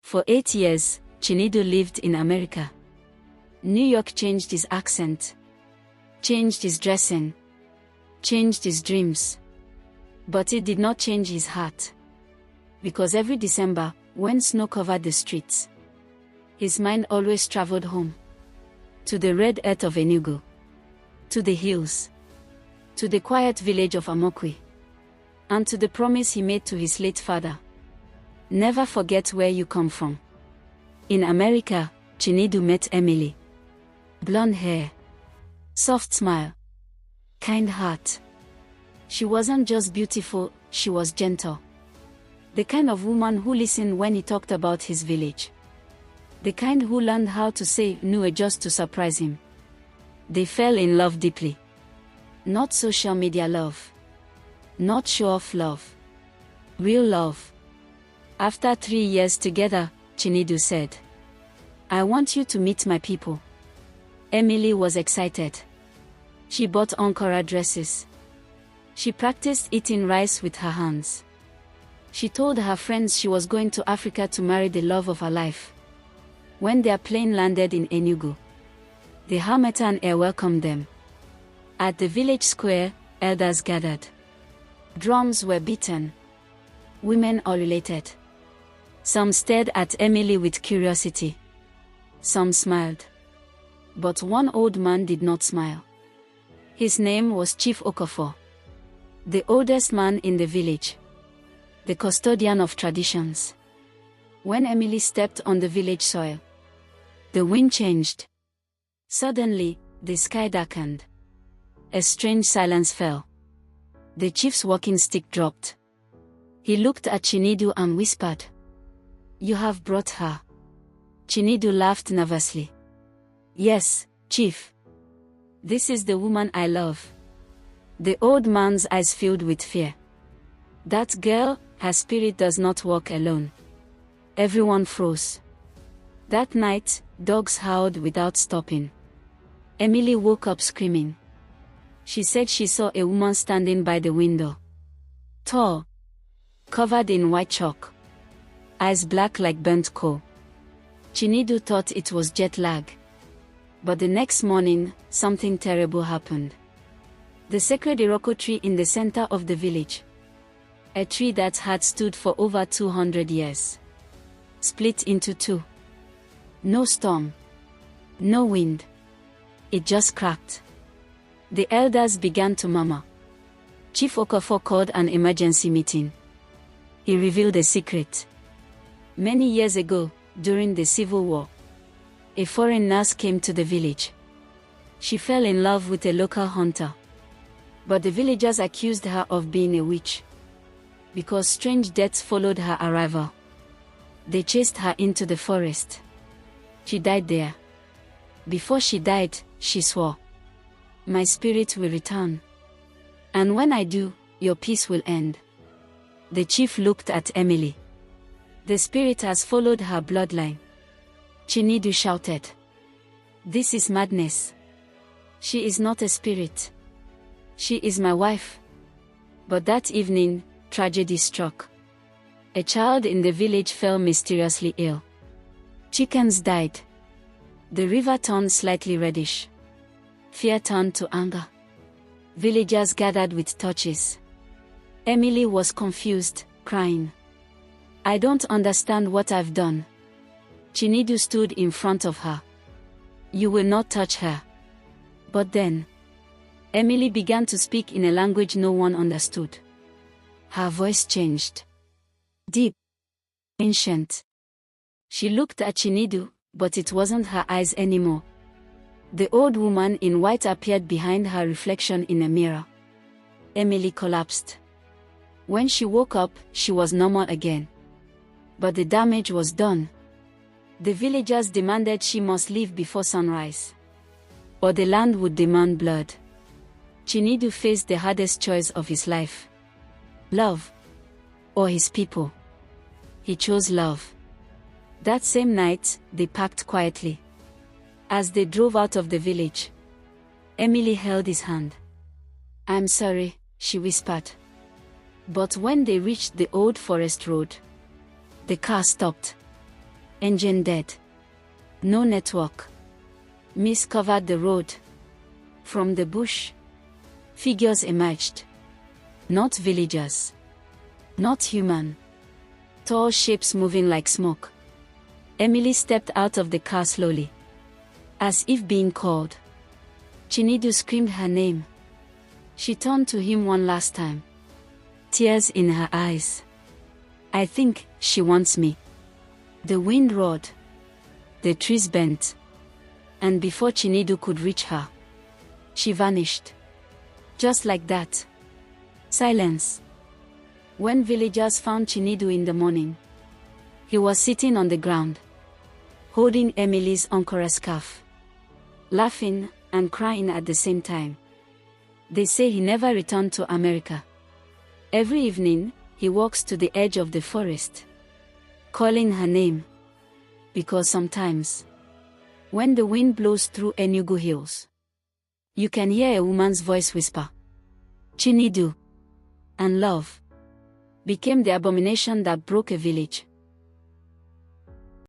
For 8 years, Chinedu lived in America. New York changed his accent, changed his dressing, changed his dreams. But it did not change his heart. Because every December, when snow covered the streets, his mind always traveled home. To the red earth of Enugu. To the hills. To the quiet village of Amokwe. And to the promise he made to his late father. Never forget where you come from. In America, Chinedu met Emily. Blonde hair. Soft smile. Kind heart. She wasn't just beautiful, she was gentle. The kind of woman who listened when he talked about his village. The kind who learned how to say no just to surprise him. They fell in love deeply. Not social media love. Not show-off love. Real love. After 3 years together, Chinedu said, "I want you to meet my people." Emily was excited. She bought Ankara dresses. She practiced eating rice with her hands. She told her friends she was going to Africa to marry the love of her life. When their plane landed in Enugu, the Harmattan air welcomed them. At the village square, elders gathered. Drums were beaten. Women ululated. Some stared at Emily with curiosity. Some smiled. But one old man did not smile. His name was Chief Okafor, the oldest man in the village, the custodian of traditions. When Emily stepped on the village soil, the wind changed. Suddenly, the sky darkened. A strange silence fell. The chief's walking stick dropped. He looked at Chinedu and whispered, "You have brought her." Chinedu laughed nervously. "Yes, chief. This is the woman I love." The old man's eyes filled with fear. "That girl, her spirit does not walk alone." Everyone froze. That night, dogs howled without stopping. Emily woke up screaming. She said she saw a woman standing by the window. Tall. Covered in white chalk. Eyes black like burnt coal. Chinedu thought it was jet lag. But the next morning, something terrible happened. The sacred Iroko tree in the center of the village, a tree that had stood for over 200 years, split into two. No storm. No wind. It just cracked. The elders began to murmur. Chief Okafor called an emergency meeting. He revealed a secret. Many years ago, during the Civil War, a foreign nurse came to the village. She fell in love with a local hunter. But the villagers accused her of being a witch. Because strange deaths followed her arrival. They chased her into the forest. She died there. Before she died, she swore, "My spirit will return. And when I do, your peace will end." The chief looked at Emily. The spirit has followed her bloodline. Chinedu shouted, "This is madness. She is not a spirit. She is my wife." But that evening, tragedy struck. A child in the village fell mysteriously ill. Chickens died. The river turned slightly reddish. Fear turned to anger. Villagers gathered with torches. Emily was confused, crying, "I don't understand what I've done." Chinedu stood in front of her. "You will not touch her." But then, Emily began to speak in a language no one understood. Her voice changed. Deep. Ancient. She looked at Chinedu, but it wasn't her eyes anymore. The old woman in white appeared behind her reflection in a mirror. Emily collapsed. When she woke up, she was normal again. But the damage was done. The villagers demanded she must leave before sunrise, or the land would demand blood. Chinedu faced the hardest choice of his life. Love, or his people. He chose love. That same night, they packed quietly. As they drove out of the village, Emily held his hand. "I'm sorry," she whispered. But when they reached the old forest road, the car stopped. Engine dead. No network. Mist covered the road. From the bush, figures emerged. Not villagers. Not human. Tall shapes moving like smoke. Emily stepped out of the car slowly, as if being called. Chinedu screamed her name. She turned to him one last time, tears in her eyes. I think she wants me. The wind roared. The trees bent. And before Chinedu could reach her, she vanished. Just like that. Silence. When villagers found Chinedu in the morning, he was sitting on the ground, holding Emily's Ankara scarf, laughing and crying at the same time. They say he never returned to America. Every evening, he walks to the edge of the forest, calling her name. Because sometimes, when the wind blows through Enugu hills, you can hear a woman's voice whisper, Chinedu. And love became the abomination that broke a village.